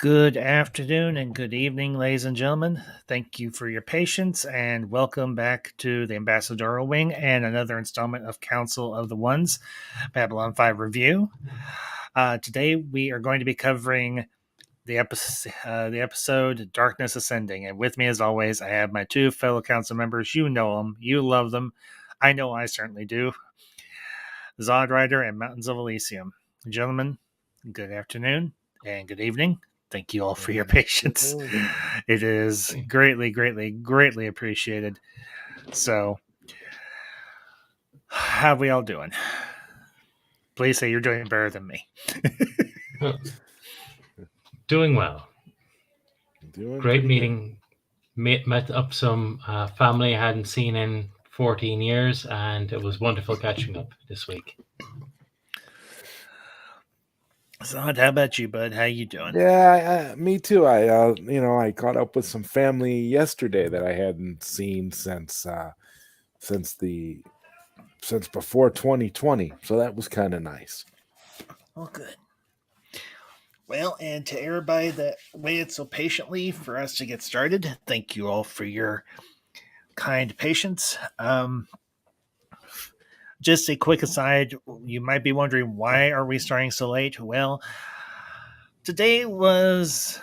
Good afternoon and good evening, ladies and gentlemen. Thank you for your patience and welcome back to the Ambassadorial Wing and another installment of Council of the Ones Babylon 5 review. Today we are going to be covering the episode Darkness Ascending. And with me, as always, I have my two fellow council members. You know them, you love them. I know I certainly do. Zod Rider and Mountains of Elysium. Gentlemen, good afternoon and good evening. Thank you all for your patience. It is greatly, greatly, greatly appreciated. So, how we all doing? Please say you're doing better than me. Doing well. Doing Great pretty meeting. Met up some family I hadn't seen in 14 years, and it was wonderful catching up this week. Zod, how about you, bud? How you doing? good. Yeah, me too. I caught up with some family yesterday that I hadn't seen since before 2020. So that was kind of nice. Oh, good. Well, and to everybody that waited so patiently for us to get started, thank you all for your kind patience. Just a quick aside, you might be wondering why are we starting so late? Well, today was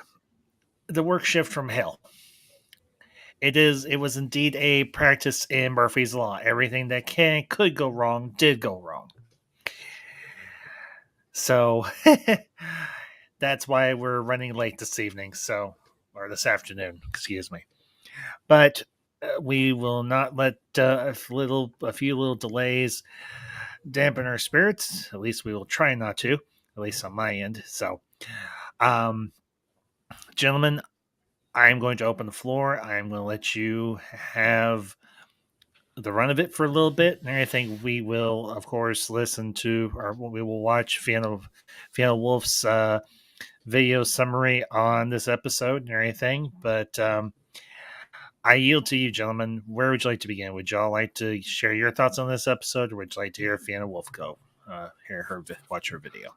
the work shift from hell. It was indeed a practice in Murphy's Law. Everything that could go wrong did go wrong. So that's why we're running late this evening, or this afternoon, excuse me. But we will not let a few little delays dampen our spirits. At least we will try not to, at least on my end. So, um, gentlemen, I'm going to open the floor. I'm going to let you have the run of it for a little bit, and I think we will, of course, listen to or we will watch Fiona Wolf's video summary on this episode and everything. But I yield to you, gentlemen. Where would you like to begin? Would y'all like to share your thoughts on this episode, or would you like to hear Fiona Wolf go? Watch her video.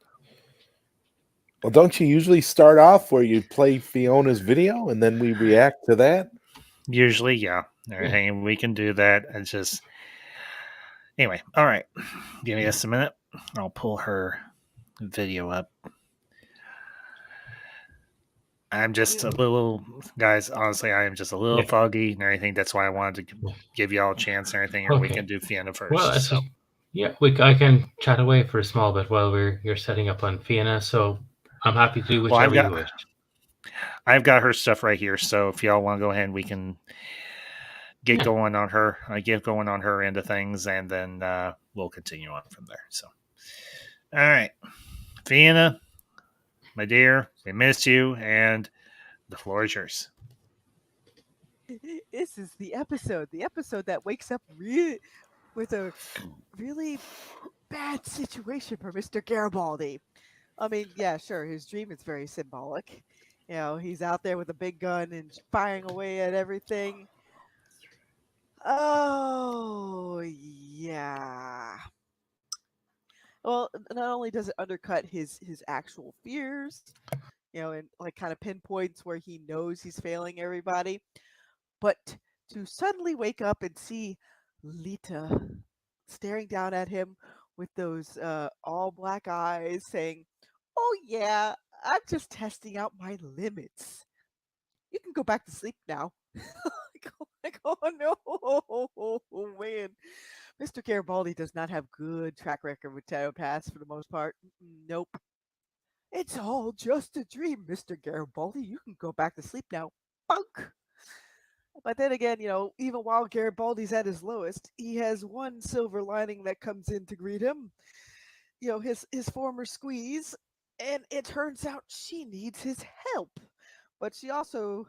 Well, don't you usually start off where you play Fiona's video and then we react to that? Usually, yeah. Everything we can do that. It's just anyway. All right, give me just a minute. I'll pull her video up. I'm just a little, guys. Honestly, I am just a little Yeah. foggy and everything. That's why I wanted to give you all a chance and everything, or we can do Fiona first. Well, I can chat away for a small bit while you're setting up on Fiona. So I'm happy to do whichever you wish. I've got her stuff right here. So if y'all want to go ahead, we can get going on her. Get going on her end of things, and then we'll continue on from there. So, all right, Fiona, my dear, we missed you, and the floor is yours. This is the episode that wakes up with a really bad situation for Mr. Garibaldi. I mean, yeah, sure, his dream is very symbolic. He's out there with a big gun and firing away at everything. Oh, yeah. Well, not only does it undercut his actual fears, and like kind of pinpoints where he knows he's failing everybody, but to suddenly wake up and see Lita staring down at him with those all black eyes saying, "Oh, yeah, I'm just testing out my limits. You can go back to sleep now." Oh no, oh, man. Mr. Garibaldi does not have good track record with telepaths for the most part. Nope. It's all just a dream, Mr. Garibaldi. You can go back to sleep now. Bunk. But then again, even while Garibaldi's at his lowest, he has one silver lining that comes in to greet him. His former squeeze, and it turns out she needs his help. But she also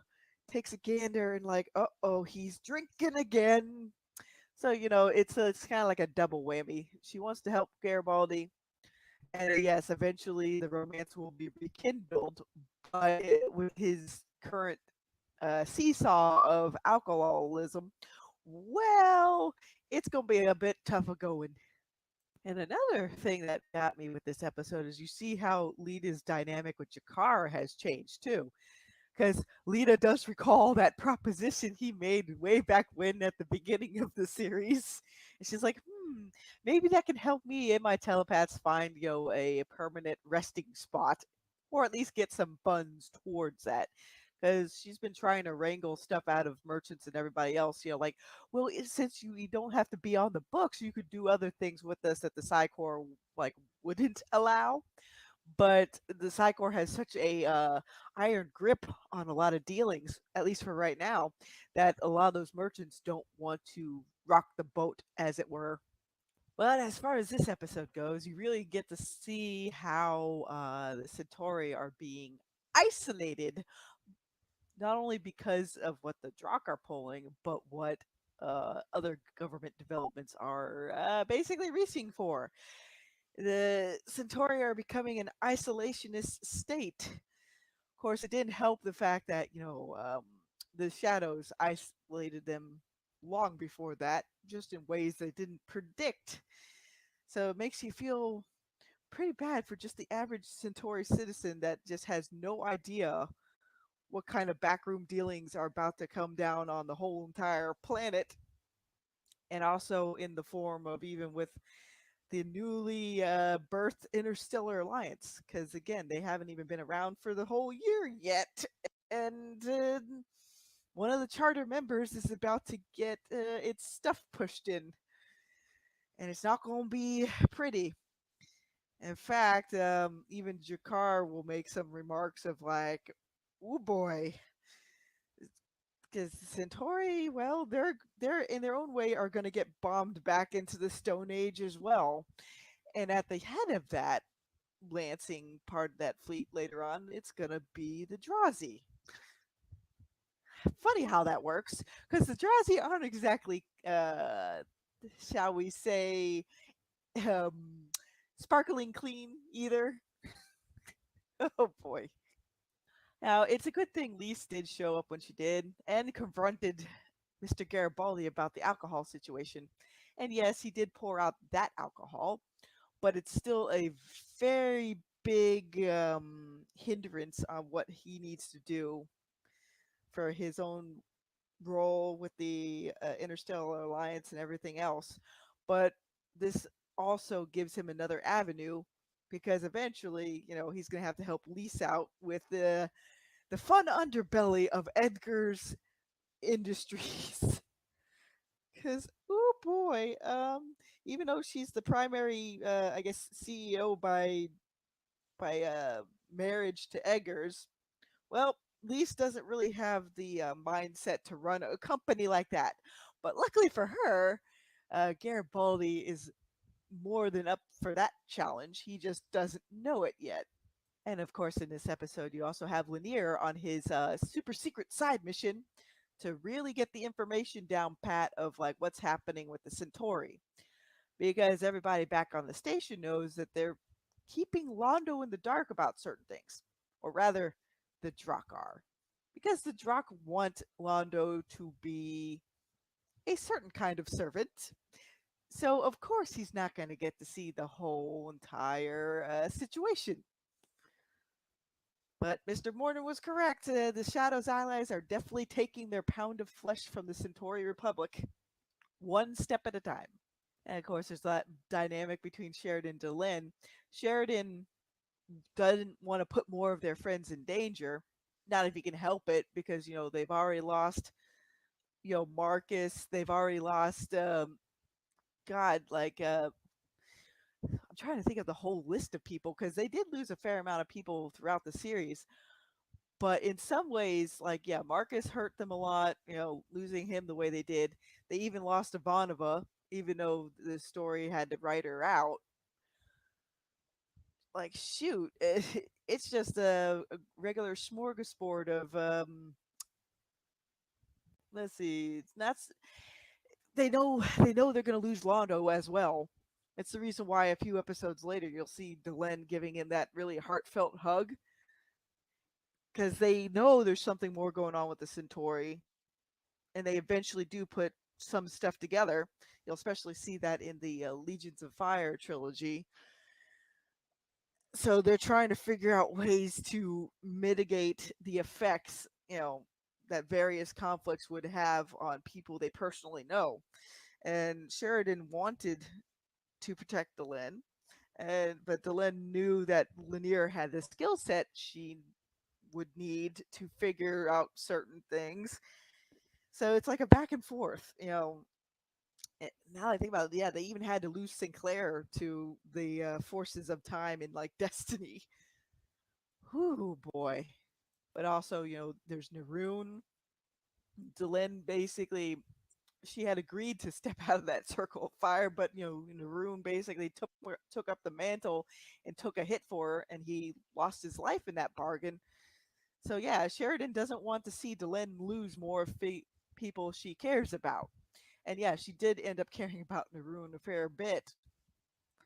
takes a gander and like, uh-oh, he's drinking again. So, it's kind of like a double whammy. She wants to help Garibaldi, and yes, eventually the romance will be rekindled, but with his current seesaw of alcoholism, well, it's going to be a bit tough of going. And another thing that got me with this episode is you see how Lita's dynamic with Jakar has changed too. Because Lita does recall that proposition he made way back when at the beginning of the series. And she's like, maybe that can help me and my telepaths find, a permanent resting spot, or at least get some funds towards that. Because she's been trying to wrangle stuff out of merchants and everybody else, like, well, since you don't have to be on the books, you could do other things with us that the Psycor like wouldn't allow. But the Psycor has such a iron grip on a lot of dealings, at least for right now, that a lot of those merchants don't want to rock the boat, as it were. But as far as this episode goes, you really get to see how the Centauri are being isolated, not only because of what the Drakh are pulling, but what other government developments are basically reaching for. The Centauri are becoming an isolationist state. Of course, it didn't help the fact that, the shadows isolated them long before that, just in ways they didn't predict. So it makes you feel pretty bad for just the average Centauri citizen that just has no idea what kind of backroom dealings are about to come down on the whole entire planet, and also in the form of even with the newly birthed Interstellar Alliance, because again, they haven't even been around for the whole year yet, and one of the charter members is about to get its stuff pushed in, and it's not going to be pretty. In fact, even Jakar will make some remarks of like, "Oh boy," because Centauri, well, they're in their own way are going to get bombed back into the Stone Age as well. And at the head of that lancing part of that fleet later on, it's going to be the Drazi. Funny how that works, because the Drazi aren't exactly, shall we say, um, sparkling clean either. Oh boy. Now, it's a good thing Lise did show up when she did and confronted Mr. Garibaldi about the alcohol situation. And yes, he did pour out that alcohol, but it's still a very big hindrance on what he needs to do for his own role with the Interstellar Alliance and everything else. But this also gives him another avenue because eventually, he's going to have to help Lise out with the fun underbelly of Edgar's industries. Because, oh boy, even though she's the primary, I guess, CEO by marriage to Eggers, well, Lise doesn't really have the mindset to run a company like that. But luckily for her, Garibaldi is more than up for that challenge. He just doesn't know it yet. And of course, in this episode, you also have Lennier on his super secret side mission to really get the information down pat of like what's happening with the Centauri, because everybody back on the station knows that they're keeping Londo in the dark about certain things, or rather, the Drakh are, because the Drakh want Londo to be a certain kind of servant. So of course he's not going to get to see the whole entire situation. But Mr. Morton was correct. The Shadow's allies are definitely taking their pound of flesh from the Centauri Republic, one step at a time. And of course, there's that dynamic between Sheridan and Delenn. Sheridan doesn't want to put more of their friends in danger, not if he can help it, because they've already lost, Marcus. They've already lost, God, like I'm trying to think of the whole list of people because they did lose a fair amount of people throughout the series. But in some ways, like, yeah, Marcus hurt them a lot, losing him the way they did. They even lost Ivanova, even though the story had to write her out. Like, shoot, it's just a regular smorgasbord of, let's see, it's not, they know they're going to lose Londo as well. It's the reason why a few episodes later you'll see Delenn giving him that really heartfelt hug, because they know there's something more going on with the Centauri, and they eventually do put some stuff together. You'll especially see that in the Legions of Fire trilogy. So they're trying to figure out ways to mitigate the effects, that various conflicts would have on people they personally know. And Sheridan wanted to protect Delenn, but Delenn knew that Lennier had the skill set she would need to figure out certain things. So it's like a back and forth. Now I think about it, yeah, they even had to lose Sinclair to the forces of time and like destiny. Whoo boy. But also, there's Naroon. Delenn basically, she had agreed to step out of that circle of fire, but Naroon basically took up the mantle and took a hit for her, and he lost his life in that bargain. So yeah, Sheridan doesn't want to see Delenn lose more people she cares about. And yeah, she did end up caring about Naroon a fair bit.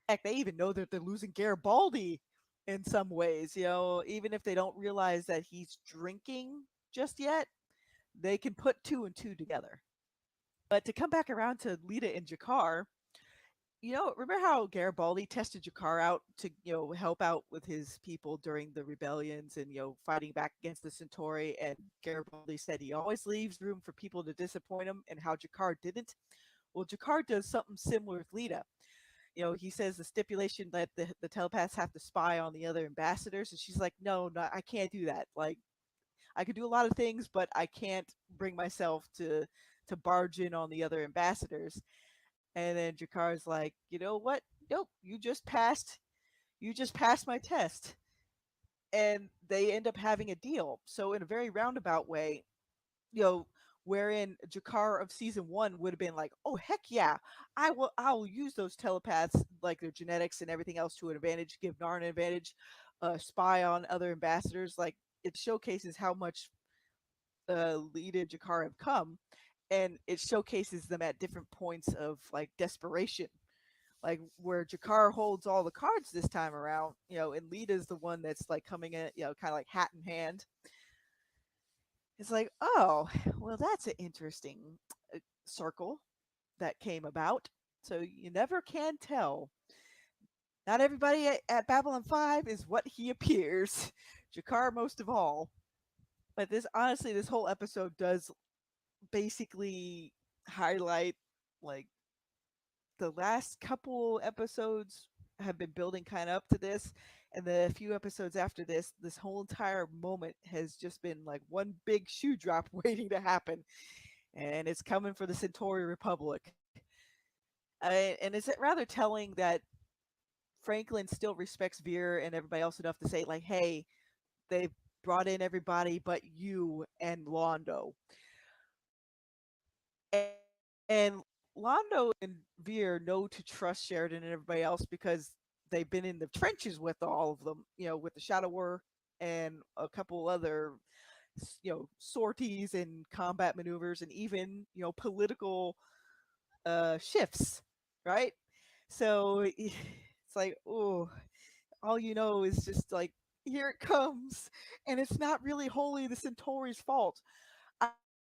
Heck, they even know that they're losing Garibaldi in some ways. Even if they don't realize that he's drinking just yet, they can put two and two together. But to come back around to Lita and Jakar, remember how Garibaldi tested Jakar out to, help out with his people during the rebellions and, fighting back against the Centauri? And Garibaldi said he always leaves room for people to disappoint him, and how Jakar didn't. Well, Jakar does something similar with Lita. He says the stipulation that the telepaths have to spy on the other ambassadors, and she's like, no, no, I can't do that. Like, I could do a lot of things, but I can't bring myself to barge in on the other ambassadors. And then Jakar's like, you know what? Nope, you just passed my test. And they end up having a deal. So in a very roundabout way, you know, wherein Jakar of season one would have been like, oh heck yeah, I will use those telepaths, like their genetics and everything else, to an advantage, give Narn an advantage, spy on other ambassadors. Like, it showcases how much Lita and Jakar have come, and it showcases them at different points of like desperation. Like where Jakar holds all the cards this time around, and Lita's the one that's like coming in, kind of like hat in hand. It's like, oh, well, that's an interesting circle that came about. So you never can tell. Not everybody at Babylon 5 is what he appears. Jakar most of all. But honestly, this whole episode does basically highlight, like, the last couple episodes have been building kind of up to this, and the few episodes after this whole entire moment has just been like one big shoe drop waiting to happen, and it's coming for the Centauri Republic. And is it rather telling that Franklin still respects Veer and everybody else enough to say, like, hey, they've brought in everybody but you and Londo. And Londo and Veer know to trust Sheridan and everybody else because they've been in the trenches with all of them, with the Shadow War and a couple other, sorties and combat maneuvers, and even, political shifts, right? So it's like, oh, all you know is just like, here it comes, and it's not really wholly the Centauri's fault.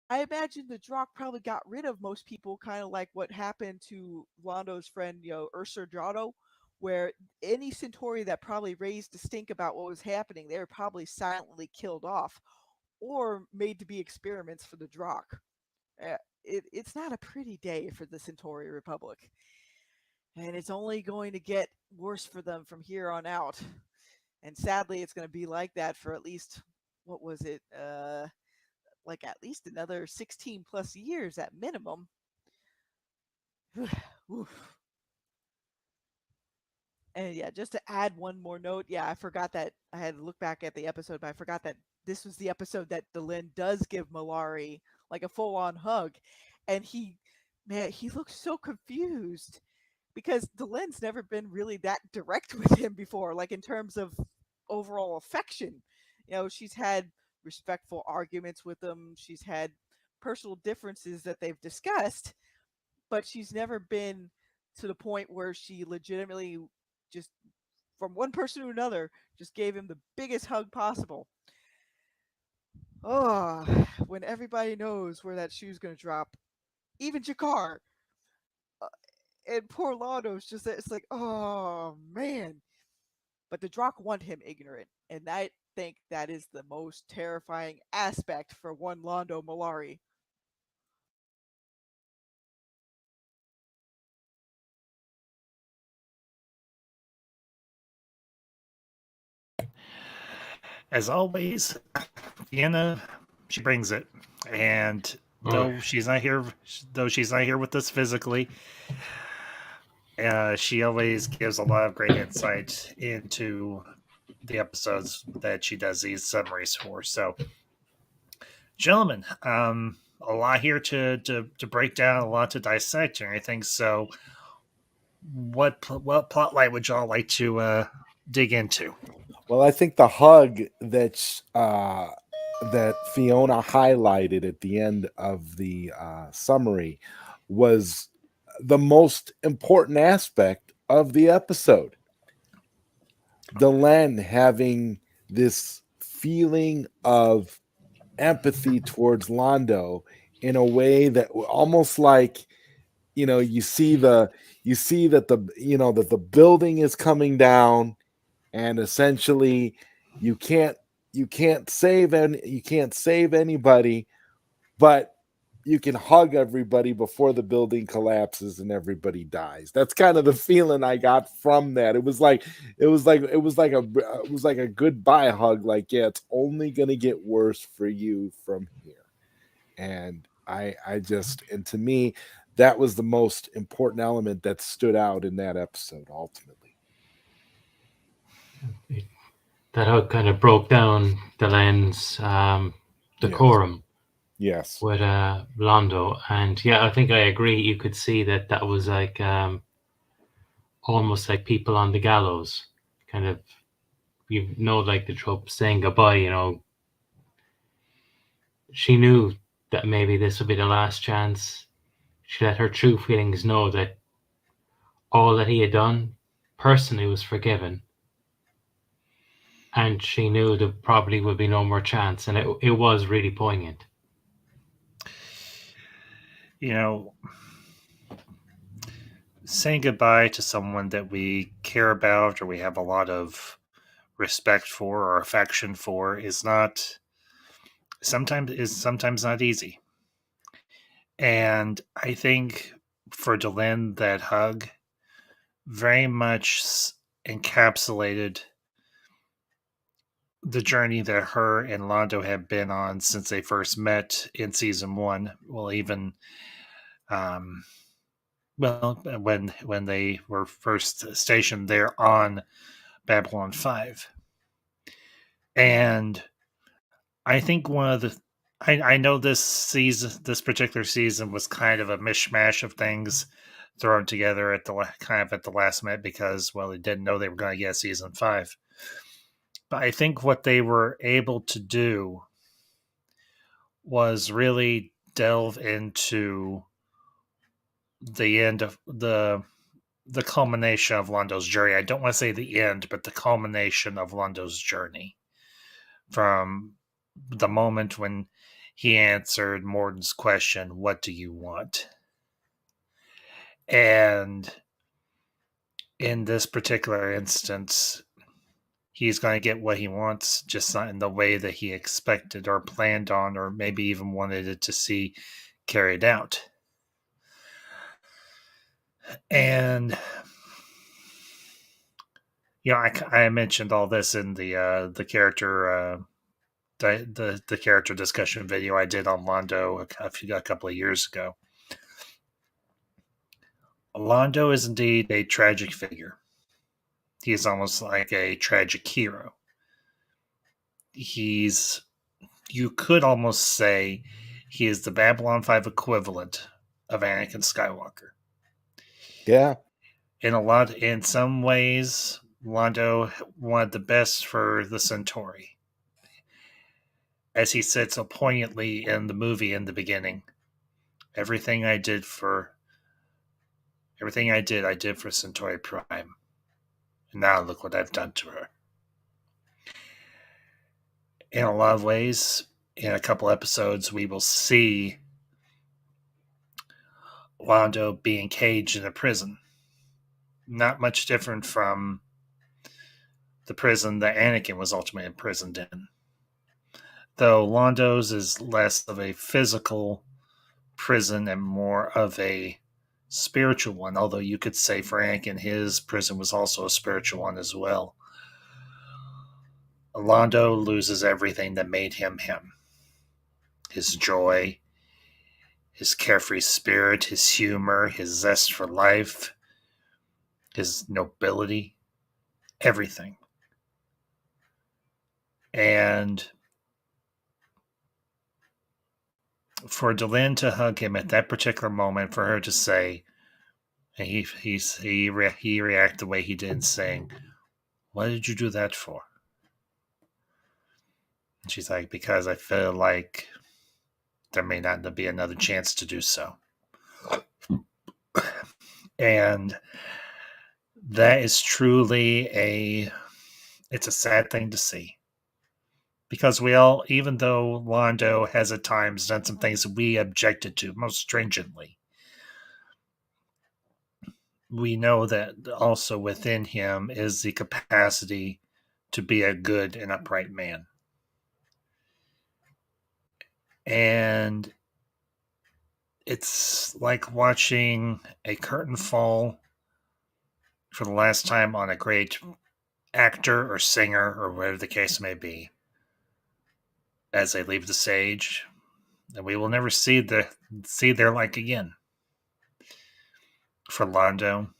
I imagine the Drock probably got rid of most people, kind of like what happened to Londo's friend, Ursa Drato, where any Centauri that probably raised a stink about what was happening, they were probably silently killed off or made to be experiments for the Drock. It's not a pretty day for the Centauri Republic, and it's only going to get worse for them from here on out. And sadly, it's going to be like that for at least, what was it? Like at least another 16 plus years at minimum. Oof. And yeah, just to add one more note, yeah, I forgot that I had to look back at the episode, but I forgot that this was the episode that Delenn does give Malari like a full on hug. And man, he looks so confused because Delenn's never been really that direct with him before, like in terms of overall affection. She's had respectful arguments with him, she's had personal differences that they've discussed, but she's never been to the point where she legitimately just, from one person to another, just gave him the biggest hug possible. Oh, when everybody knows where that shoe's going to drop, even Jakar. Uh, and poor Lando's just it's like, oh man. But the Drock want him ignorant, and I think that is the most terrifying aspect for one Londo Malari. As always, Vienna, she brings it. And Oh, though she's not here with us physically, she always gives a lot of great insight into the episodes that she does these summaries for. So, gentlemen, a lot here to break down, a lot to dissect and everything. So, what plot line would y'all like to dig into? Well, I think the hug that Fiona highlighted at the end of the summary was the most important aspect of the episode. Delenn having this feeling of empathy towards Londo in a way that almost like, you see that the building is coming down, and essentially you can't save anybody, but you can hug everybody before the building collapses and everybody dies. That's kind of the feeling I got from that. It was like a goodbye hug, like, yeah, it's only going to get worse for you from here. And and to me, that was the most important element that stood out in that episode ultimately. that hug kind of broke down Delen's decorum Yes. with Londo, and yeah, I think I agree. You could see that was like almost like people on the gallows, kind of. Like the trope saying goodbye. She knew that maybe this would be the last chance. She let her true feelings know that all that he had done personally was forgiven, and she knew there probably would be no more chance, and it was really poignant. You know, saying goodbye to someone that we care about or we have a lot of respect for or affection for is sometimes not easy. And I think for Delenn, that hug very much encapsulated the journey that her and Londo have been on since they first met in season one. Well, even um, when they were first stationed there on Babylon 5. And I think one of the I know this particular season was kind of a mishmash of things thrown together kind of at the last minute because, well, they didn't know they were going to get season 5. But I think what they were able to do was really delve into the end of the culmination of Londo's journey. I don't want to say the end, but the culmination of Londo's journey from the moment when he answered Morden's question, "What do you want?" And in this particular instance, he's going to get what he wants, just not in the way that he expected or planned on, or maybe even wanted it to see carried out. And I mentioned all this in the character the character discussion video I did on Londo a couple of years ago. Londo is indeed a tragic figure. He is almost like a tragic hero. You could almost say he is the Babylon 5 equivalent of Anakin Skywalker. Yeah. In some ways, Londo wanted the best for the Centauri. As he said so poignantly in the movie in the beginning, everything I did, I did for Centauri Prime. And now look what I've done to her. In a lot of ways, in a couple episodes, we will see Londo being caged in a prison. Not much different from the prison that Anakin was ultimately imprisoned in. Though Londo's is less of a physical prison and more of a spiritual one, although you could say for Anakin, his prison was also a spiritual one as well. Londo loses everything that made him him. His joy, his carefree spirit, his humor, his zest for life, his nobility, everything. And for Delenn to hug him at that particular moment, for her to say, and he reacted the way he did, saying, "What did you do that for?" And she's like, "Because I feel like there may not be another chance to do so." And that is truly it's a sad thing to see. Because we all, even though Londo has at times done some things that we objected to most stringently, we know that also within him is the capacity to be a good and upright man. And it's like watching a curtain fall for the last time on a great actor or singer or whatever the case may be as they leave the stage, and we will never see their like again. For Londo,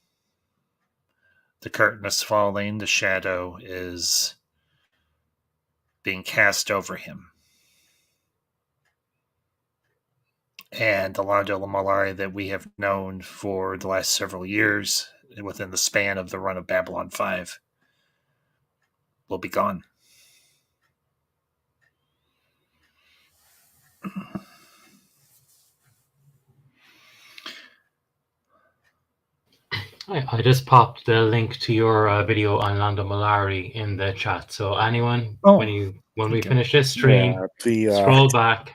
the curtain is falling, the shadow is being cast over him. And the Londo Mollari that we have known for the last several years, within the span of the run of Babylon 5, will be gone. I just popped the link to your video on Lando Mollari in the chat. So anyone, when we finish this stream, scroll back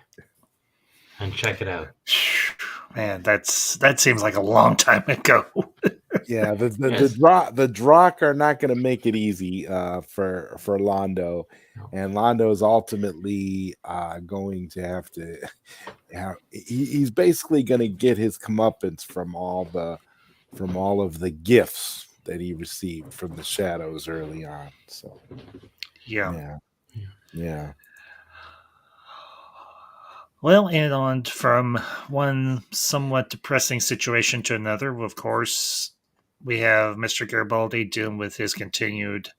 and check it out. Man, that seems like a long time ago. Yeah, the Drock are not going to make it easy for Londo, and Londo is ultimately going to have to. He's basically going to get his comeuppance from all of the gifts that he received from the shadows early on. So, yeah. Well, and on from one somewhat depressing situation to another, of course, we have Mr. Garibaldi dealing with his continued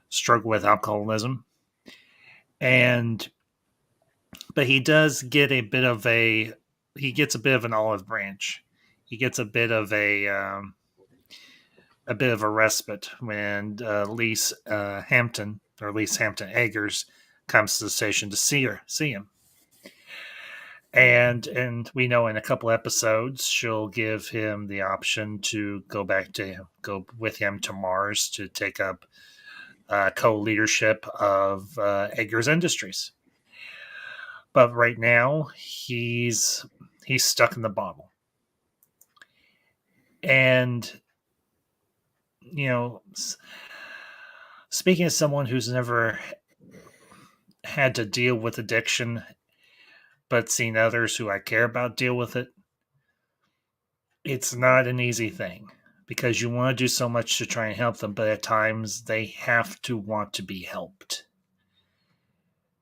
struggle with alcoholism. But he does get a bit of an olive branch. He gets a bit of a respite when Lise Hampton Eggers comes to the station to see him. And we know in a couple episodes she'll give him the option to go with him to Mars to take up co-leadership of Eggers Industries. But right now he's stuck in the bottle. And speaking as someone who's never had to deal with addiction, but seen others who I care about deal with it, it's not an easy thing because you want to do so much to try and help them, but at times they have to want to be helped.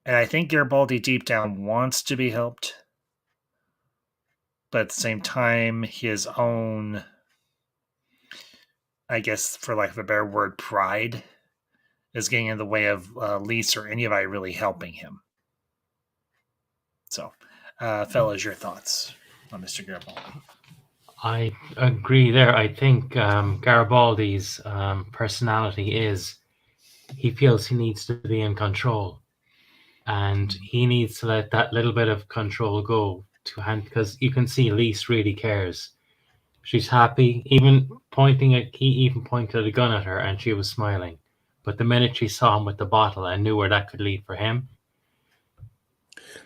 And I think Garibaldi deep down wants to be helped, but at the same time, his own, I guess for lack of a better word, pride is getting in the way of Lise or anybody really helping him. So, fellas, your thoughts on Mr. Garibaldi? I agree there. I think Garibaldi's personality is he feels he needs to be in control, and he needs to let that little bit of control go to hand, because you can see Lise really cares. She's happy, he even pointed a gun at her and she was smiling. But the minute she saw him with the bottle and knew where that could lead for him,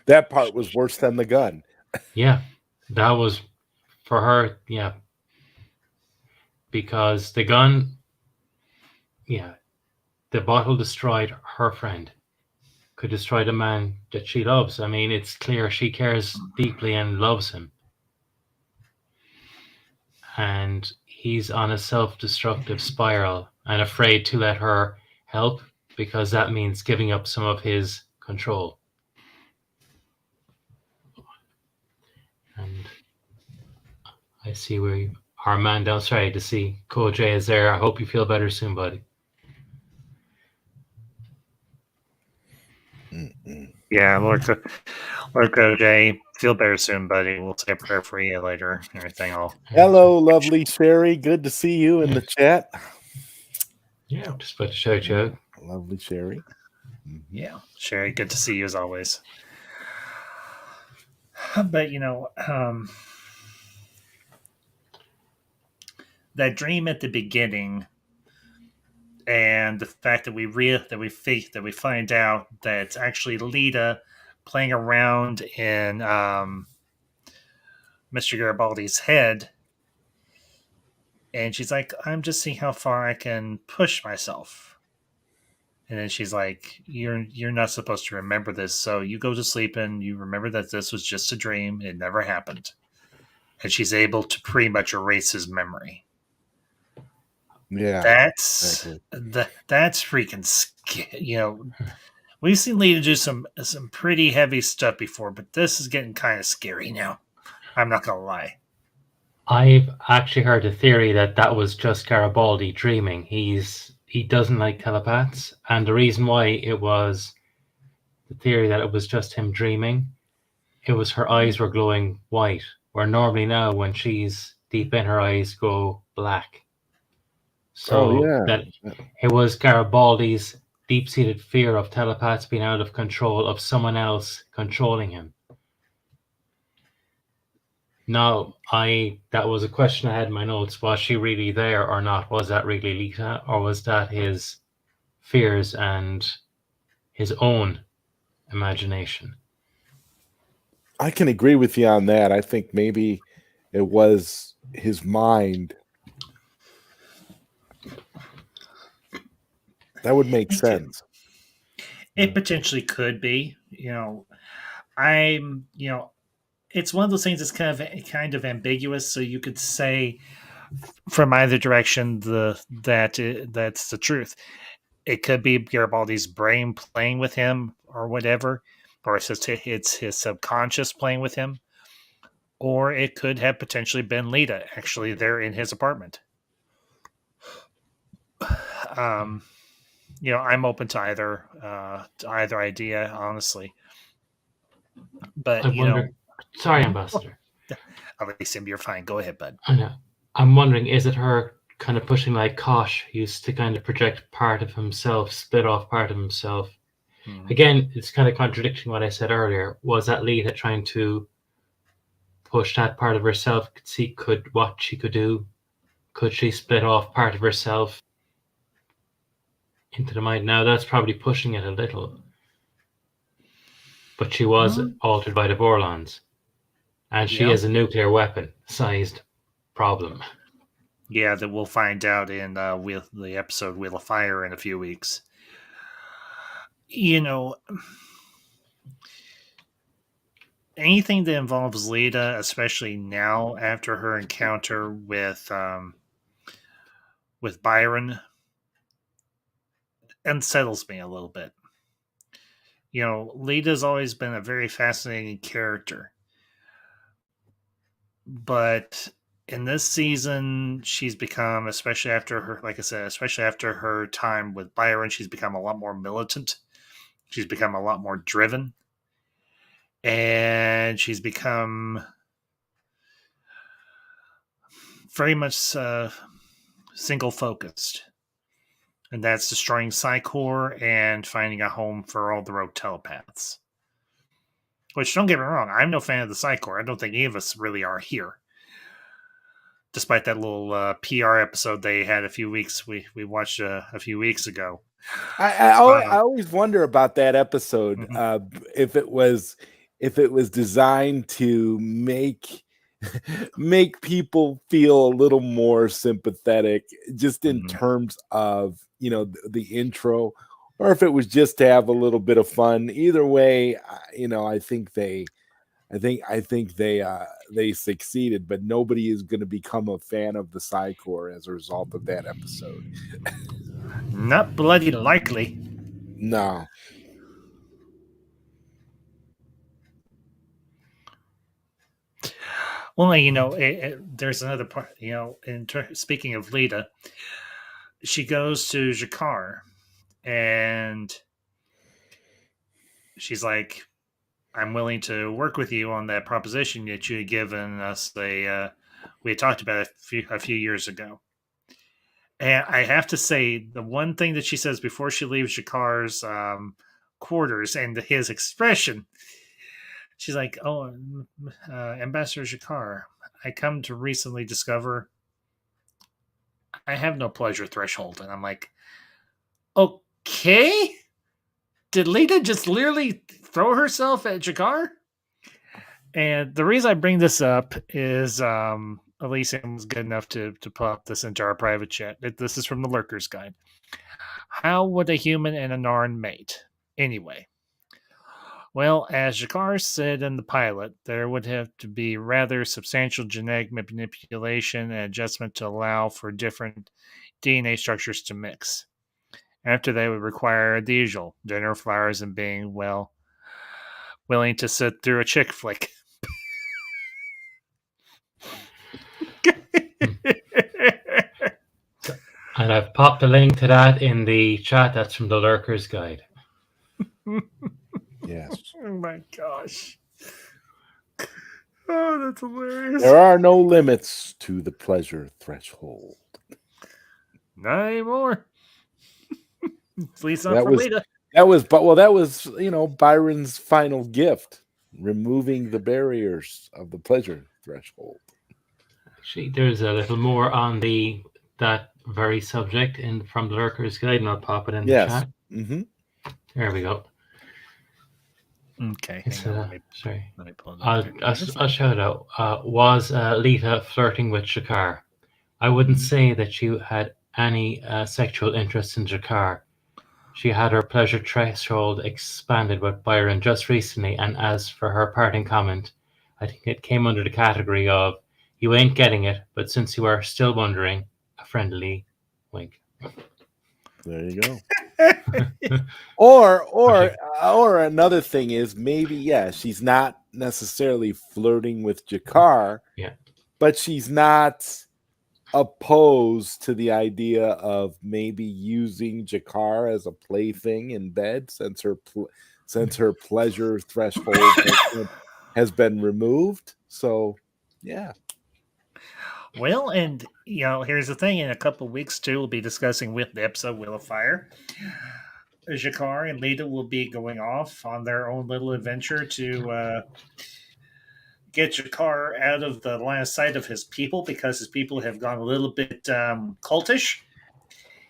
that part was worse than the gun. Yeah, that was for her, yeah, because the gun, yeah, the bottle destroyed her friend, could destroy the man that she loves. I mean, it's clear she cares deeply and loves him. And he's on a self-destructive spiral and afraid to let her help because that means giving up some of his control. And I see where our man down. Sorry to see Koj is there. I hope you feel better soon, buddy. Yeah, Lord OJ, feel better soon, buddy. We'll say a prayer for you later. Everything all. Hello, lovely Sherry. Good to see you in the chat. Yeah, just about to shout you out. Lovely Sherry. Yeah, Sherry, good to see you as always. But that dream at the beginning, and the fact that we find out that it's actually Lita playing around in Mr. Garibaldi's head, and she's like, "I'm just seeing how far I can push myself." And then she's like, "You're not supposed to remember this, so you go to sleep and you remember that this was just a dream. It never happened." And she's able to pretty much erase his memory. Yeah, That's exactly. that's freaking scary. We've seen Lita do some pretty heavy stuff before, but this is getting kind of scary now. I'm not gonna lie. I've actually heard the theory that that was just Garibaldi dreaming. He doesn't like telepaths, and the reason why it was the theory that it was just him dreaming, it was her eyes were glowing white, where normally now when she's deep in, her eyes go black. So that it was Garibaldi's deep-seated fear of telepaths being out of control, of someone else controlling him. Now, that was a question I had in my notes. Was she really there or not? Was that really Lita, or was that his fears and his own imagination? I can agree with you on that. I think maybe it was his mind. That would make sense. It potentially could be. I'm. It's one of those things that's kind of ambiguous. So you could say from either direction that's the truth. It could be Garibaldi's brain playing with him or whatever, or it's his subconscious playing with him, or it could have potentially been Lita actually there in his apartment. I'm open to either idea, honestly. But sorry, Ambassador. Elysium, you're fine. Go ahead, bud. I know. I'm wondering, is it her kind of pushing like Kosh used to kind of project part of himself, split off part of himself? Again, it's kind of contradicting what I said earlier. Was that Lita trying to push that part of herself, see what she could do? Could she split off part of herself into the mind? Now that's probably pushing it a little. But she was altered by the Vorlons. And she has a nuclear weapon sized problem. Yeah, that we'll find out in the episode Wheel of Fire in a few weeks. Anything that involves Lita, especially now after her encounter with Byron, unsettles me a little bit. Lita's always been a very fascinating character, but in this season, she's become, especially after her time with Byron, she's become a lot more militant. She's become a lot more driven. And she's become very much single-focused. And that's destroying Psycor and finding a home for all the rogue telepaths. Which, don't get me wrong, I'm no fan of the Psycor. I don't think any of us really are here. Despite that little PR episode they had we watched a few weeks ago. I always wonder about that episode. If it was designed to make make people feel a little more sympathetic, just in Mhm. terms of the intro, or if it was just to have a little bit of fun. Either way, I think they succeeded, but nobody is going to become a fan of the Psy Corps as a result of that episode. Not bloody likely. No. Well, there's another part. Speaking of Lita, she goes to Jakar, and she's like, "I'm willing to work with you on that proposition that you had given us. We had talked about a few years ago." And I have to say, the one thing that she says before she leaves Jakar's quarters and his expression, she's like, "Oh, Ambassador Jakar, I come to recently discover I have no pleasure threshold." And I'm like, "Okay, did Lita just literally throw herself at Jakar?" And the reason I bring this up is Elysium was good enough to pop this into our private chat. This is from the Lurker's Guide. How would a human and a Narn mate? Anyway, well, as Jakar said in the pilot, there would have to be rather substantial genetic manipulation and adjustment to allow for different DNA structures to mix. After that, would require the usual dinner, flowers, and being, well, willing to sit through a chick flick. And I've popped a link to that in the chat. That's from the Lurker's Guide. Yes. Oh my gosh. Oh, that's hilarious. There are no limits to the pleasure threshold. Not anymore. At least not That for was Lita. that was Byron's final gift, removing the barriers of the pleasure threshold. Actually, there's a little more on that very subject from the Lurker's Guide, and I'll pop it in the chat. Mm-hmm. There we go. Okay, It's, hang on. sorry. Let me pull it I'll up. shout out. Was Lita flirting with Jakar? I wouldn't say that she had any sexual interest in Jakar. She had her pleasure threshold expanded with Byron just recently, and as for her parting comment, I think it came under the category of "you ain't getting it, but since you are still wondering, a friendly wink." There you go. or another thing is, maybe she's not necessarily flirting with Jakar, but she's not opposed to the idea of maybe using Jakar as a plaything in bed, since her pleasure threshold has been removed. So yeah. Well, and here's the thing: in a couple of weeks too, we'll be discussing with the episode Wheel of Fire. Jakar and Lita will be going off on their own little adventure to get Jakar out of the line of sight of his people, because his people have gone a little bit cultish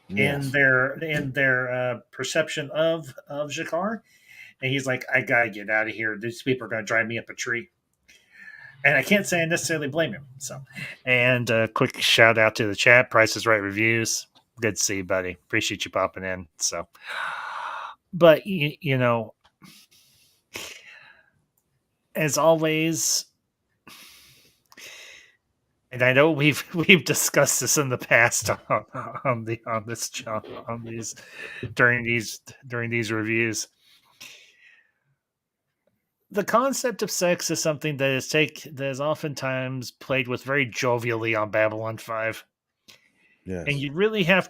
in their perception of Jakar. And he's like, "I gotta get out of here. These people are gonna drive me up a tree." And I can't say I necessarily blame him. So, and a quick shout out to the chat. Price is Right reviews. Good to see you, buddy. Appreciate you popping in. So, but as always, and I know we've discussed this in the past on these during these reviews. The concept of sex is something that is oftentimes played with very jovially on Babylon 5. Yes. And you really have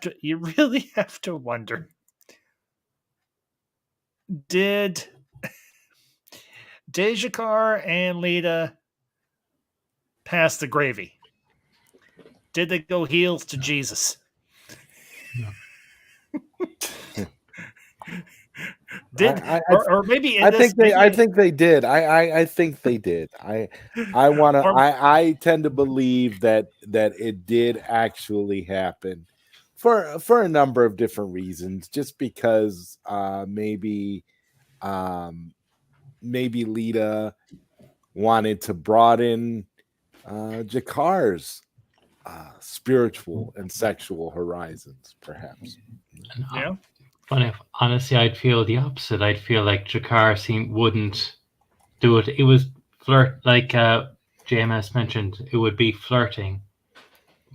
to wonder, did Jakar and Lita pass the gravy? Did they go heels to Jesus? Or maybe I think they did. I think they did. I tend to believe that it did actually happen for a number of different reasons. Just because maybe Lita wanted to broaden Jakar's spiritual and sexual horizons, perhaps. And, Yeah. funny, honestly, I'd feel the opposite. I'd feel like Jakar wouldn't do it. It was like JMS mentioned. It would be flirting,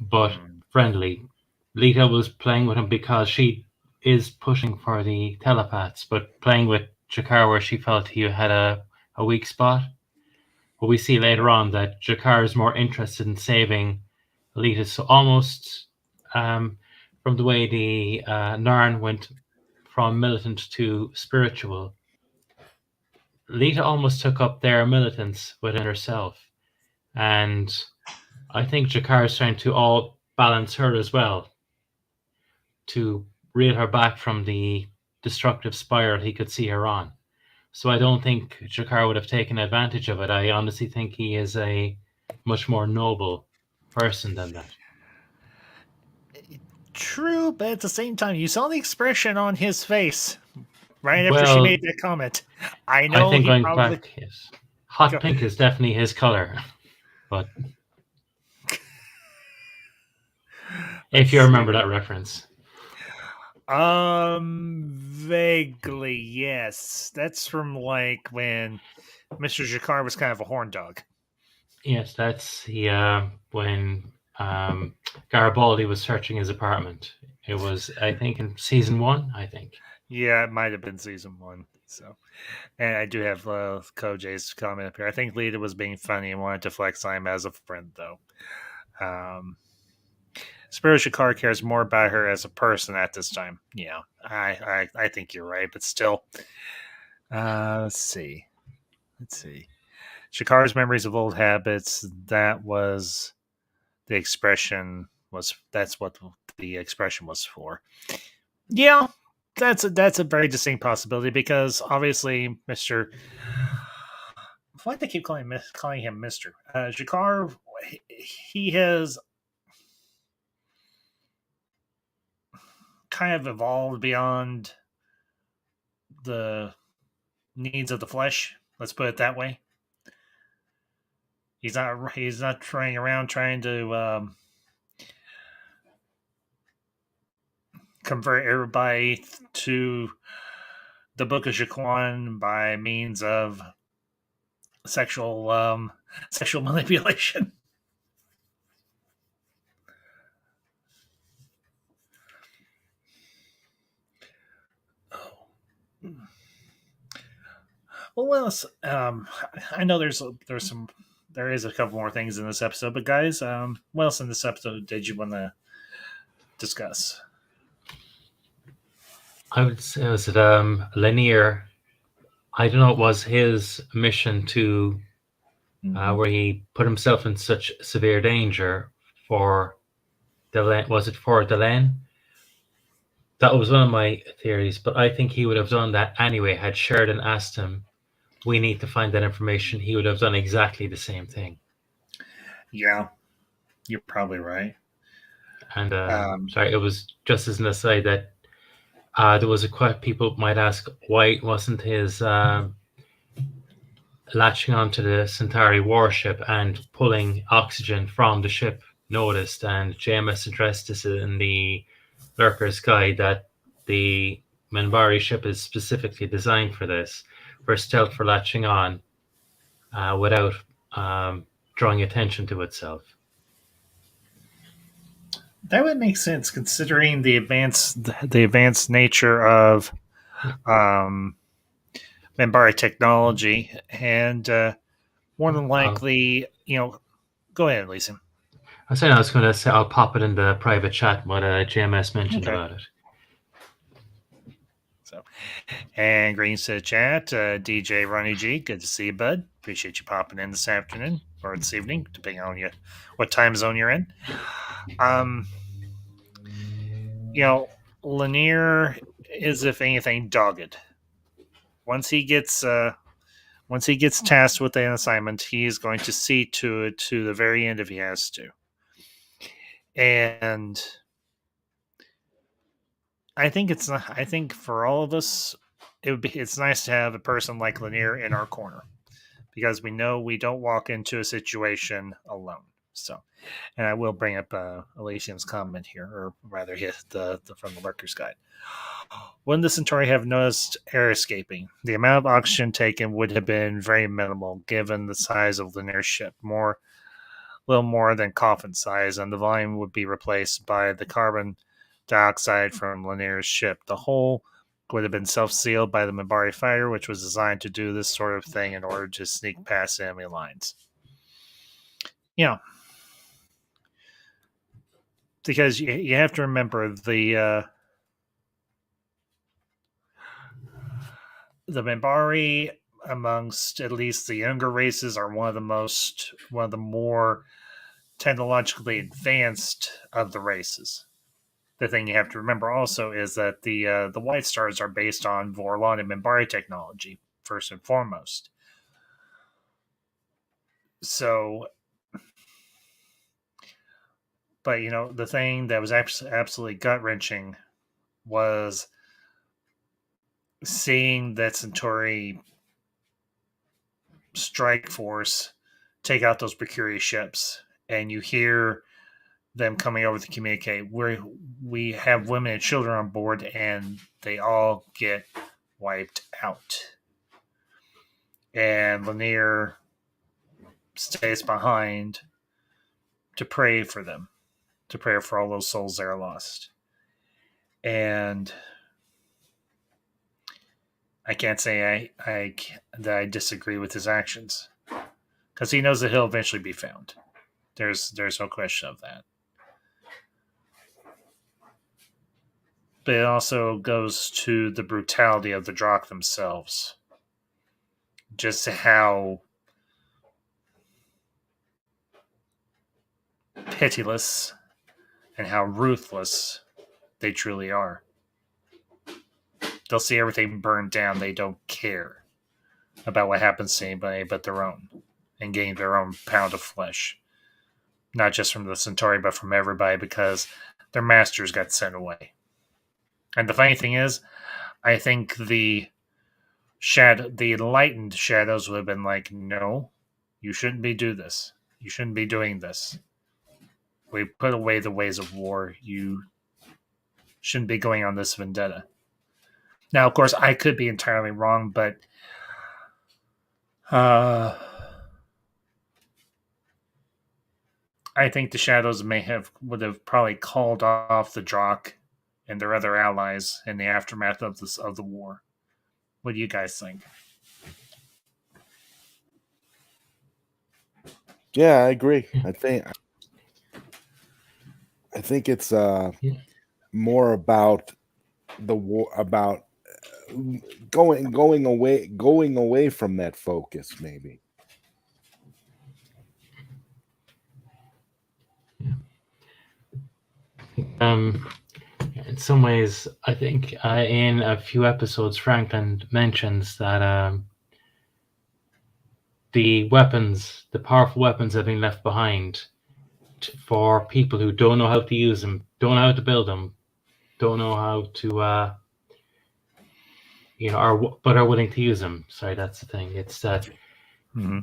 but friendly. Lita was playing with him because she is pushing for the telepaths, but playing with Jakar where she felt he had a weak spot. But we see later on that Jakar is more interested in saving Lita. So almost from the way the Narn went from militant to spiritual, Lita almost took up their militance within herself. And I think Jakar is trying to all balance her as well to reel her back from the destructive spiral he could see her on. So I don't think Jakar would have taken advantage of it. I honestly think he is a much more noble person than that. True, but at the same time, you saw the expression on his face right after she Well, made that comment. I I know think he going probably. back, yes, hot pink is definitely his color. But if you remember that reference. Vaguely, yes. That's from like when Mr. Jakar was kind of a horn dog. Yes, that's when Garibaldi was searching his apartment. It was, I think, in season 1. I think. Yeah, it might have been season 1. So, and I do have Koj's comment up here. I think Lita was being funny and wanted to flex on him as a friend, though. Spiro Shikar cares more about her as a person at this time. Yeah, I think you're right, but still. Let's see. Shikar's memories of old habits. That was the expression. That's what the expression was for? Yeah, that's a very distinct possibility because obviously Mr. Why do they keep calling him Mr. Jakar? He has kind of evolved beyond the needs of the flesh. Let's put it that way. He's not running around trying to convert everybody to the Book of Jaquan by means of sexual manipulation. Oh. Well, what else? I know there is a couple more things in this episode, but guys, what else in this episode did you want to discuss? I would say was it Lennier. I don't know. It was his mission to where he put himself in such severe danger for Delenn. Was it for Delenn? That was one of my theories, but I think he would have done that anyway. Had Sheridan asked him, "We need to find that information," he would have done exactly the same thing. Yeah, you're probably right. And sorry, it was just as an aside that there was a quite people might ask why wasn't his latching onto the Centauri warship and pulling oxygen from the ship noticed, and JMS addressed this in the Lurker's Guide that the Minbari ship is specifically designed for this, for stealth, for latching on without drawing attention to itself. That would make sense considering the advanced nature of Minbari technology, and more than likely, go ahead, Lisa. I was going to say I'll pop it in the private chat what JMS mentioned about it. So, and greetings to the chat, DJ Ronnie G. Good to see you, bud. Appreciate you popping in this afternoon or this evening, depending on what time zone you're in. Lennier is, if anything, dogged. Once he gets tasked with an assignment, he is going to see to it to the very end if he has to. And I think for all of us, it's nice to have a person like Lennier in our corner because we know we don't walk into a situation alone. So, and I will bring up Elysium's comment here, or rather, the from the Workers' Guide. Wouldn't the Centauri have noticed air escaping? The amount of oxygen taken would have been very minimal, given the size of Lennier's ship, little more than coffin size, and the volume would be replaced by the carbon dioxide from Lennier's ship. The hole would have been self-sealed by the Minbari fighter, which was designed to do this sort of thing in order to sneak past enemy lines. Because you have to remember the Minbari, amongst at least the younger races, are one of the more technologically advanced of the races. The thing you have to remember also is that the White Stars are based on Vorlon and Minbari technology first and foremost. So, but the thing that was absolutely gut wrenching was seeing that Centauri strike force take out those Mercury ships, and you hear them coming over to communicate. We have women and children on board, and they all get wiped out. And Lennier stays behind to pray for them, to pray for all those souls that are lost. And I can't say that I disagree with his actions, because he knows that he'll eventually be found. There's no question of that. But it also goes to the brutality of the Drakh themselves. Just how pitiless and how ruthless they truly are. They'll see everything burned down. They don't care about what happens to anybody but their own, and getting their own pound of flesh. Not just from the Centauri, but from everybody, because their masters got sent away. And the funny thing is, I think the enlightened shadows would have been like, no, you shouldn't be doing this. You shouldn't be doing this. We put away the ways of war. You shouldn't be going on this vendetta. Now, of course, I could be entirely wrong, but I think the shadows would have probably called off the Drakh and their other allies in the aftermath of the war. What do you guys think? Yeah, I agree. I think it's more about the war, about going away from that focus, maybe. In some ways, I think in a few episodes, Franklin mentions that the powerful weapons have been left behind for people who don't know how to use them, don't know how to build them, don't know how to, but are willing to use them. Sorry, that's the thing. It's that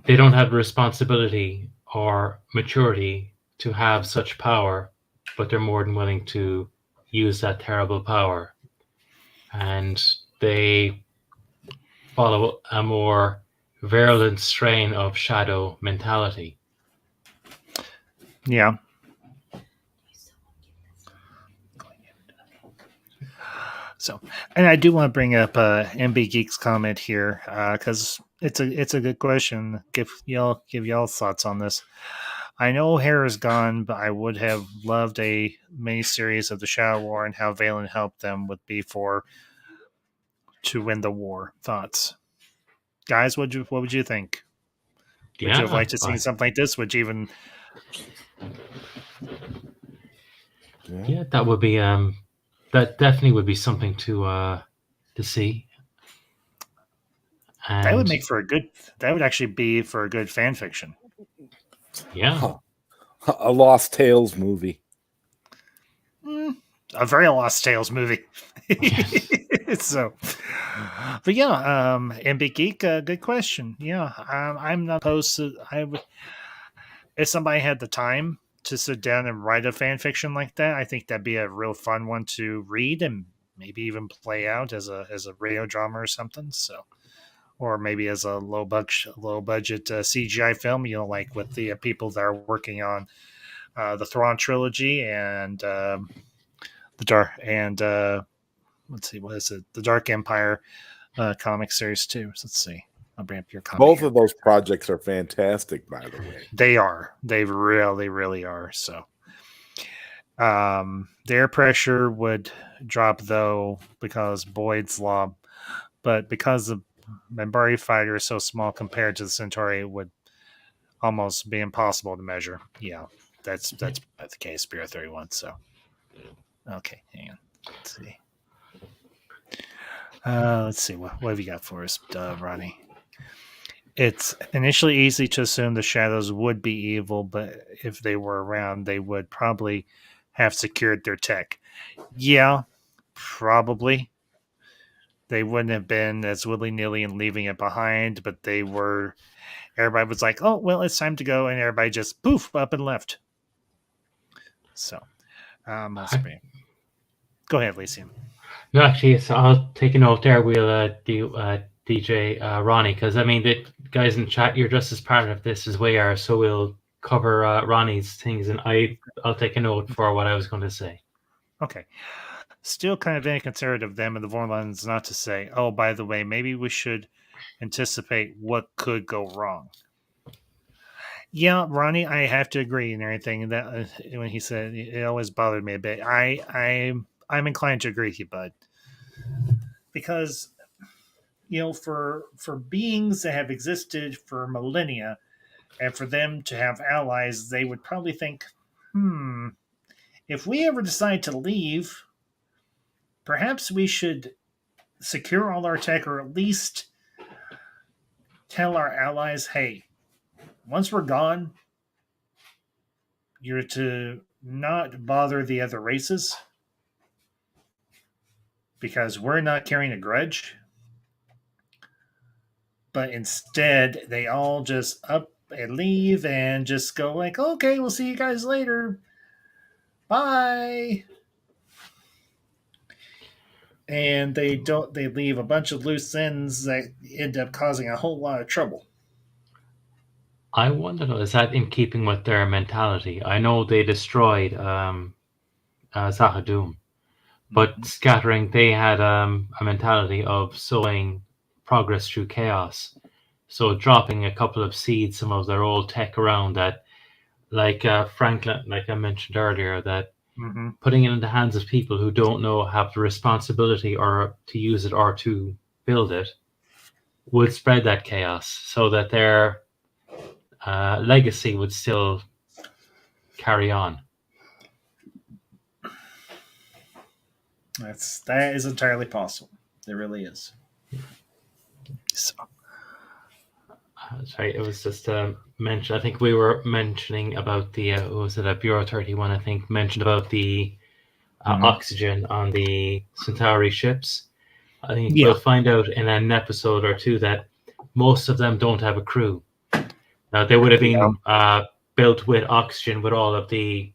they don't have the responsibility or maturity to have such power, but they're more than willing to use that terrible power. And they follow a more virulent strain of shadow mentality. Yeah. So, and I do want to bring up MB Geek's comment here, because it's a good question. Give y'all thoughts on this. I know O'Hare is gone, but I would have loved a mini series of the Shadow War and how Valen helped them would be to win the war. Thoughts, guys? What would you think? Would you have liked to see something like this? Would you even? Yeah, that would be that definitely would be something to see. And that would make for that would actually be for a good fan fiction. Yeah. A Lost Tales movie. a very Lost Tales movie. So, but yeah, and Big Geek, good question. Yeah, I'm not opposed to. I would, if somebody had the time to sit down and write a fan fiction like that, I think that'd be a real fun one to read and maybe even play out as a radio drama or something. So, or maybe as a low budget CGI film. Like with the people that are working on the Thrawn trilogy and the Dark and let's see, what is it? The Dark Empire comic series too. So let's see. I'll bring up your copy. Both here. of those projects are fantastic, by the way. They are. They really are. So, the air pressure would drop though because Boyd's law, but because the Minbari fighter is so small compared to the Centauri, it would almost be impossible to measure. Yeah, that's the case. Bureau 31. So, okay, hang on. Let's see. Let's see. What have you got for us, Ronnie? It's initially easy to assume the shadows would be evil, but if they were around, they would probably have secured their tech. Yeah, probably. They wouldn't have been as willy-nilly and leaving it behind, but they were. Everybody was like, oh, well, it's time to go, and everybody just poof, up and left. So, go ahead, Lisa. No, actually, so I'll take a note there. We'll do DJ Ronnie, because I mean, the guys in chat, you're just as part of this as we are, so we'll cover Ronnie's things, and I'll take a note for what I was going to say. Okay. Still kind of inconsiderate of them and the Vorlons not to say, oh, by the way, maybe we should anticipate what could go wrong. Yeah, Ronnie, I have to agree and everything that when he said it always bothered me a bit. I'm inclined to agree with you, bud, because for beings that have existed for millennia, and for them to have allies, they would probably think, if we ever decide to leave, perhaps we should secure all our tech, or at least tell our allies, hey, once we're gone, you're to not bother the other races because we're not carrying a grudge. But instead, they all just up and leave and just go like, okay, we'll see you guys later. Bye. And they leave a bunch of loose ends that end up causing a whole lot of trouble. I wonder, is that in keeping with their mentality? I know they destroyed Zahadum, but scattering, they had a mentality of sowing progress through chaos. So dropping a couple of seeds, some of their old tech around that, like Franklin, like I mentioned earlier, that putting it in the hands of people who don't know, have the responsibility or to use it or to build it, would spread that chaos so that their legacy would still carry on. That is entirely possible. It really is. So. Sorry, it was just mentioned. I think we were mentioning about the was it a Bureau 31? I think mentioned about the oxygen on the Centauri ships. I think we'll find out in an episode or two that most of them don't have a crew. Now they would have been built with oxygen, with all of the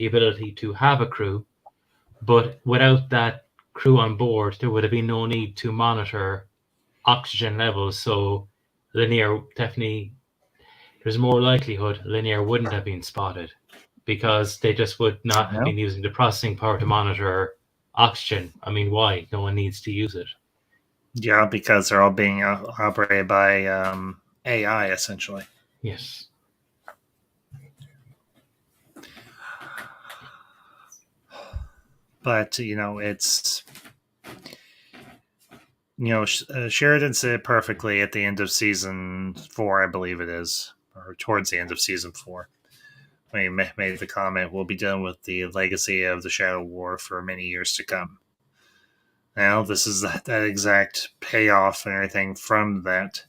ability to have a crew, but without that crew on board, there would have been no need to monitor oxygen levels. So Lennier definitely, there's more likelihood Lennier wouldn't have been spotted because they just would not have been using the processing power to monitor oxygen. I mean, why? No one needs to use it. Yeah, because they're all being operated by AI, essentially. Yes. But, it's... Sheridan said it perfectly at the end of season 4, I believe it is, or towards the end of season 4. When he made the comment, we'll be done with the legacy of the Shadow War for many years to come. Now, this is that exact payoff and everything from that.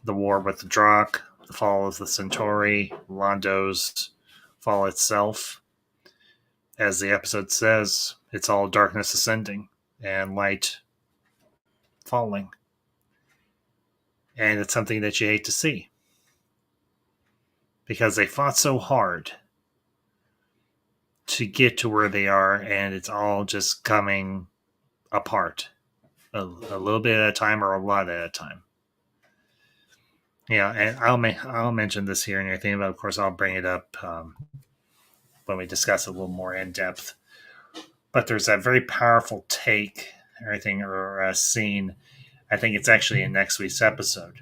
The war with the Drakh, the fall of the Centauri, Londo's fall itself. as the episode says, it's all darkness ascending and light falling. And it's something that you hate to see. Because they fought so hard to get to where they are, and it's all just coming apart. A little bit at a time or a lot at a time. Yeah, and I'll mention this here and everything, but of course I'll bring it up when we discuss it a little more in depth. But there's that very powerful take, everything or a scene. I think it's actually in next week's episode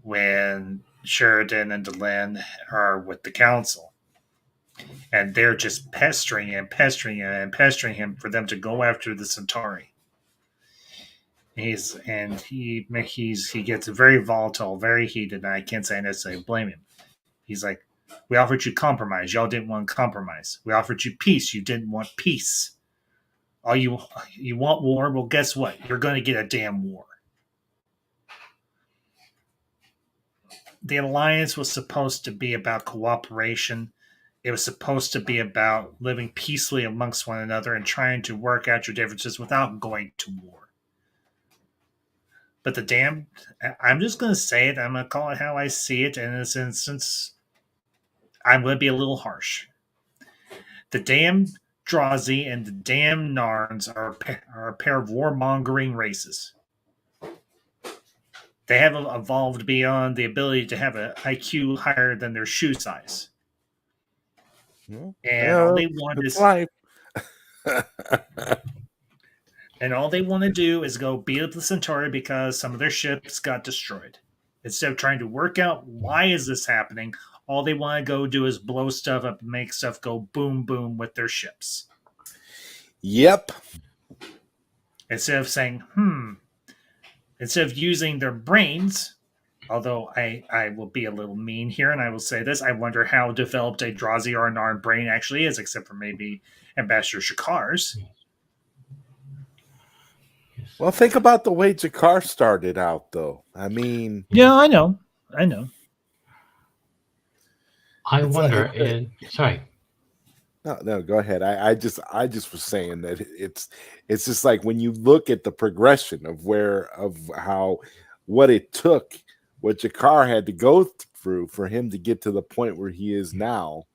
when Sheridan and Delenn are with the council, and they're just pestering him for them to go after the Centauri. He gets very volatile, very heated, and I can't say necessarily blame him. He's like, "We offered you compromise. Y'all didn't want compromise. We offered you peace. You didn't want peace. All you want war? Well, guess what? You're going to get a damn war." The alliance was supposed to be about cooperation. It was supposed to be about living peacefully amongst one another and trying to work out your differences without going to war. But the damn, I'm just going to say it. I'm going to call it how I see it. In this instance, I'm going to be a little harsh. The damn Drazi and the damn Narns are a pair of warmongering races. They have evolved beyond the ability to have an IQ higher than their shoe size. And all they want is life. And all they want to do is go beat up the Centauri because some of their ships got destroyed. Instead of trying to work out why is this happening, all they want to go do is blow stuff up and make stuff go boom, boom with their ships. Yep. Instead of saying, instead of using their brains, although I will be a little mean here and I will say this, I wonder how developed a Drazi or a Narn brain actually is, except for maybe Ambassador Shakar's. Well, think about the way Jakar started out, though. I mean, yeah, I know. I wonder. Sorry. No, go ahead. I just was saying that it's just like when you look at the progression of what it took, what Jakar had to go through for him to get to the point where he is now.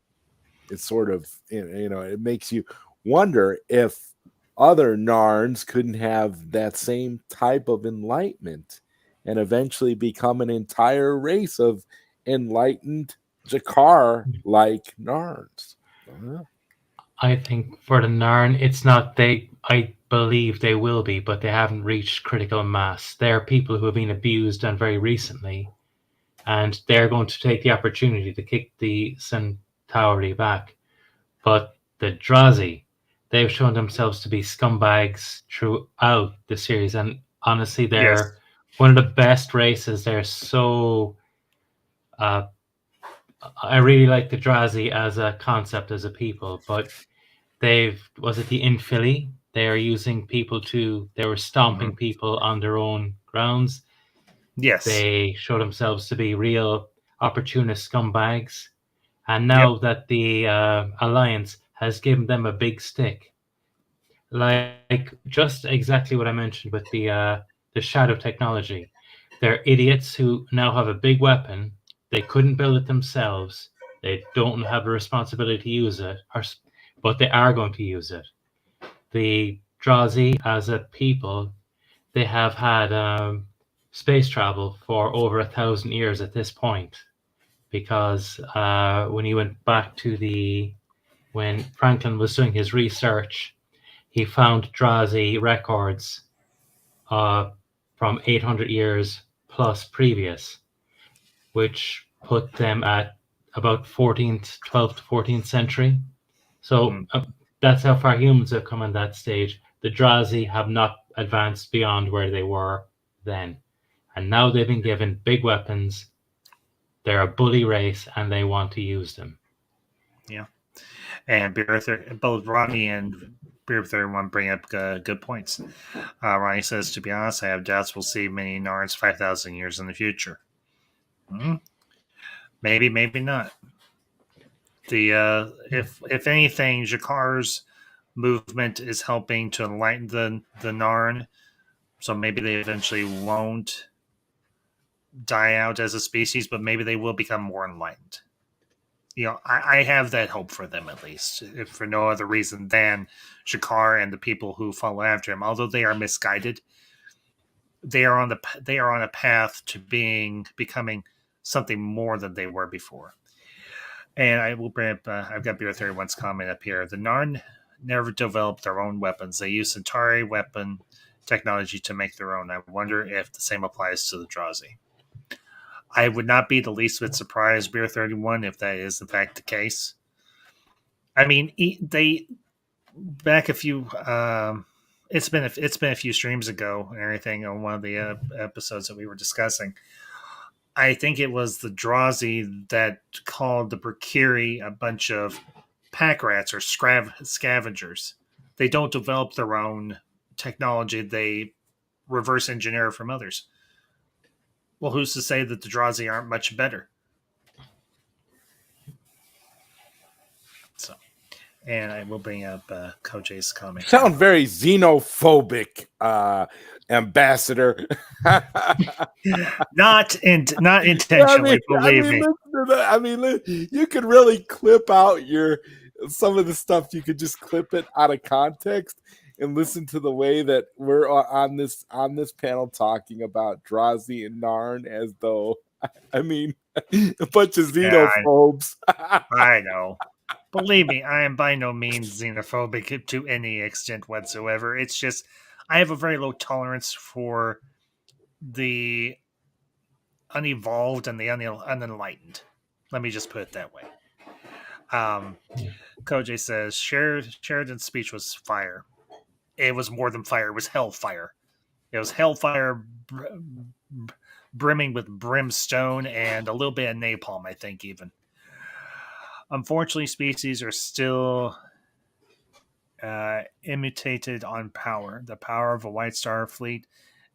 It's sort of it makes you wonder if other Narns couldn't have that same type of enlightenment and eventually become an entire race of enlightened Jakar-like Narns. I think for the Narn, it's not they. I believe they will be, but they haven't reached critical mass. There are people who have been abused and very recently, and they're going to take the opportunity to kick the Centauri back. But the Drazi, they've shown themselves to be scumbags throughout the series, and honestly, they're one of the best races. They're so. I really like the Drazi as a concept, as a people, but was it the Infili? They are using people they were stomping people on their own grounds. Yes. They showed themselves to be real opportunist scumbags. And now that the Alliance has given them a big stick, like just exactly what I mentioned with the shadow technology. They're idiots who now have a big weapon. They couldn't build it themselves. They don't have a responsibility to use it, but they are going to use it. The Drazi, as a people, they have had space travel for over 1,000 years at this point. Because when he went back to when Franklin was doing his research, he found Drazi records from 800 years plus previous, which put them at about 12th to 14th century. So that's how far humans have come on that stage. The Drazi have not advanced beyond where they were then. And now they've been given big weapons. They're a bully race, and they want to use them. Yeah. And both Ronnie and Beer 31 bring up good points. Ronnie says, to be honest, I have doubts we'll see many Narns 5,000 years in the future. Maybe, maybe not. If anything, Jakar's movement is helping to enlighten the Narn, so maybe they eventually won't die out as a species, but maybe they will become more enlightened. I have that hope for them, at least, if for no other reason than Jakar and the people who follow after him. Although they are misguided, they are on a path to becoming something more than they were before. And I will bring up, I've got Beer 31's comment up here. The Narn never developed their own weapons. They use Centauri weapon technology to make their own. I wonder if the same applies to the Drazi. I would not be the least bit surprised, Beer 31, if that is in fact the case. I mean, they back a few. It's been a few streams ago and everything on one of the episodes that we were discussing. I think it was the Drazi that called the Brakiri a bunch of pack rats or scavengers. They don't develop their own technology; they reverse engineer from others. Well, who's to say that the Drazi aren't much better? So, and I will bring up Kojay's comment. Sound very xenophobic, Ambassador. Not intentionally, believe me. You could really clip out some of the stuff. You could just clip it out of context and listen to the way that we're on this panel talking about Drazi and Narn as though, a bunch of xenophobes. I know. Believe me, I am by no means xenophobic to any extent whatsoever. It's just I have a very low tolerance for the unevolved and the unenlightened. Let me just put it that way. Kojay says Sheridan's speech was fire. It was more than fire. It was hellfire. It was hellfire brimming with brimstone and a little bit of napalm, I think, even. Unfortunately, species are still imitated on power. The power of a White Star fleet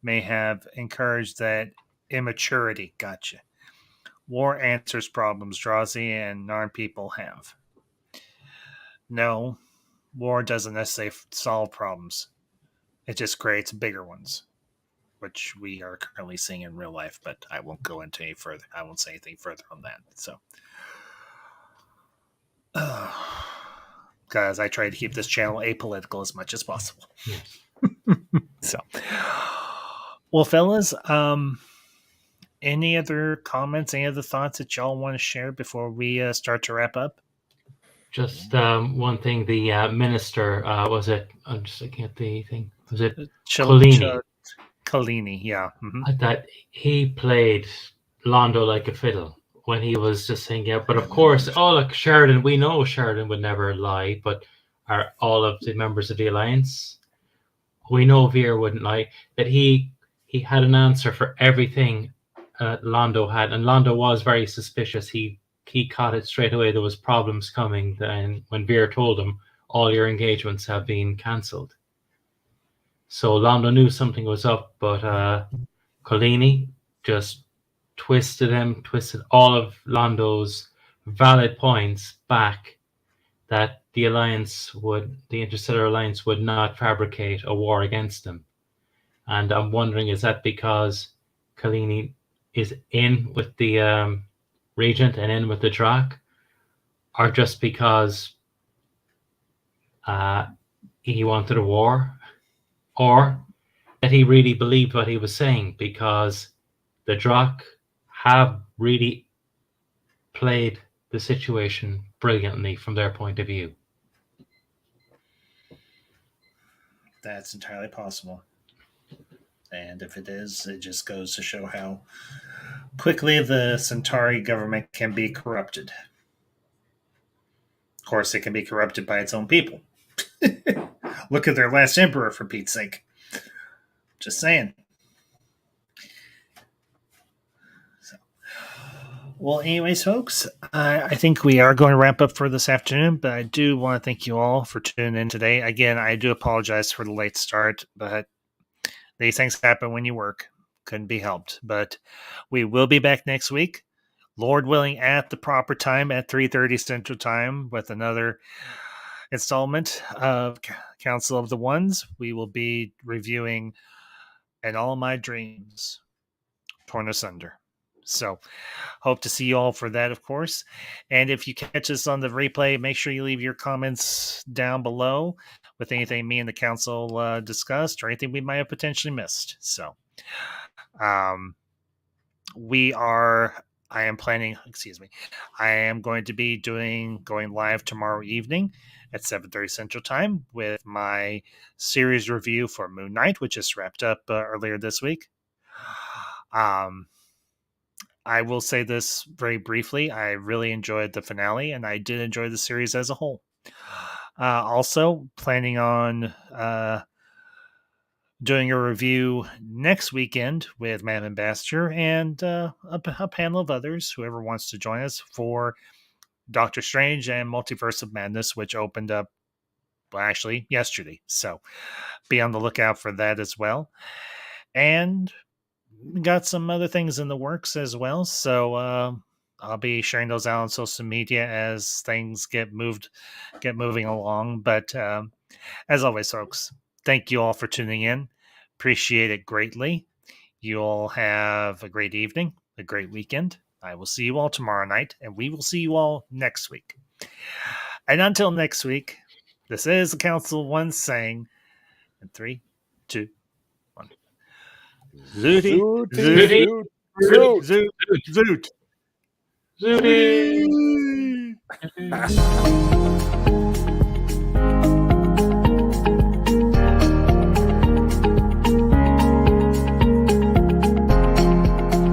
may have encouraged that immaturity. Gotcha. War answers problems Drazi and Narn people have. No, war doesn't necessarily solve problems. It just creates bigger ones, which we are currently seeing in real life, but I won't go into any further. I won't say anything further on that. So, because I try to keep this channel apolitical as much as possible. Yes. So, well, fellas, any other comments, any other thoughts that y'all want to share before we start to wrap up? Just one thing. The minister, was it? I'm just looking at the thing. Was it Collini? Collini, yeah. Mm-hmm. That he played Londo like a fiddle when he was just saying, yeah. But of course, Sheridan, we know Sheridan would never lie, but are all of the members of the Alliance? We know Veer wouldn't lie. That he had an answer for everything Londo had, and Londo was very suspicious. He caught it straight away. There was problems coming, and when Veer told him, all your engagements have been cancelled. So Londo knew something was up, but Collini just twisted all of Londo's valid points back, that the Interstellar Alliance would not fabricate a war against them. And I'm wondering, is that because Collini is in with the Regent and in with the Drak, or just because he wanted a war, or that he really believed what he was saying, because the Drak have really played the situation brilliantly from their point of view. That's entirely possible. And if it is, it just goes to show how quickly the Centauri government can be corrupted. Of course, it can be corrupted by its own people. Look at their last emperor, for Pete's sake. Just saying. So, well, anyways, folks, I think we are going to wrap up for this afternoon, but I do want to thank you all for tuning in today. Again, I do apologize for the late start, but these things happen when you work. Couldn't be helped. But we will be back next week. Lord willing, at the proper time at 3:30 Central Time with another installment of Council of the Ones, we will be reviewing And All My Dreams Torn Asunder. So, hope to see you all for that, of course. And if you catch us on the replay, make sure you leave your comments down below with anything me and the council discussed or anything we might have potentially missed. So, I am planning, I am going to be going live tomorrow evening at 7:30 Central Time with my series review for Moon Knight, which just wrapped up earlier this week. I will say this very briefly. I really enjoyed the finale, and I did enjoy the series as a whole. Also, planning on doing a review next weekend with Madam Ambassador and a panel of others, whoever wants to join us, for Doctor Strange and Multiverse of Madness, which opened up actually yesterday. So be on the lookout for that as well. And got some other things in the works as well. So I'll be sharing those out on social media as things get moving along. But as always, folks, thank you all for tuning in. Appreciate it greatly. You all have a great evening, a great weekend. I will see you all tomorrow night, and we will see you all next week. And until next week, this is the Council One saying, in 3, 2, 1. Zooty, Zooty, zoot, zoot, zoot, zoot, zoot. Zooty.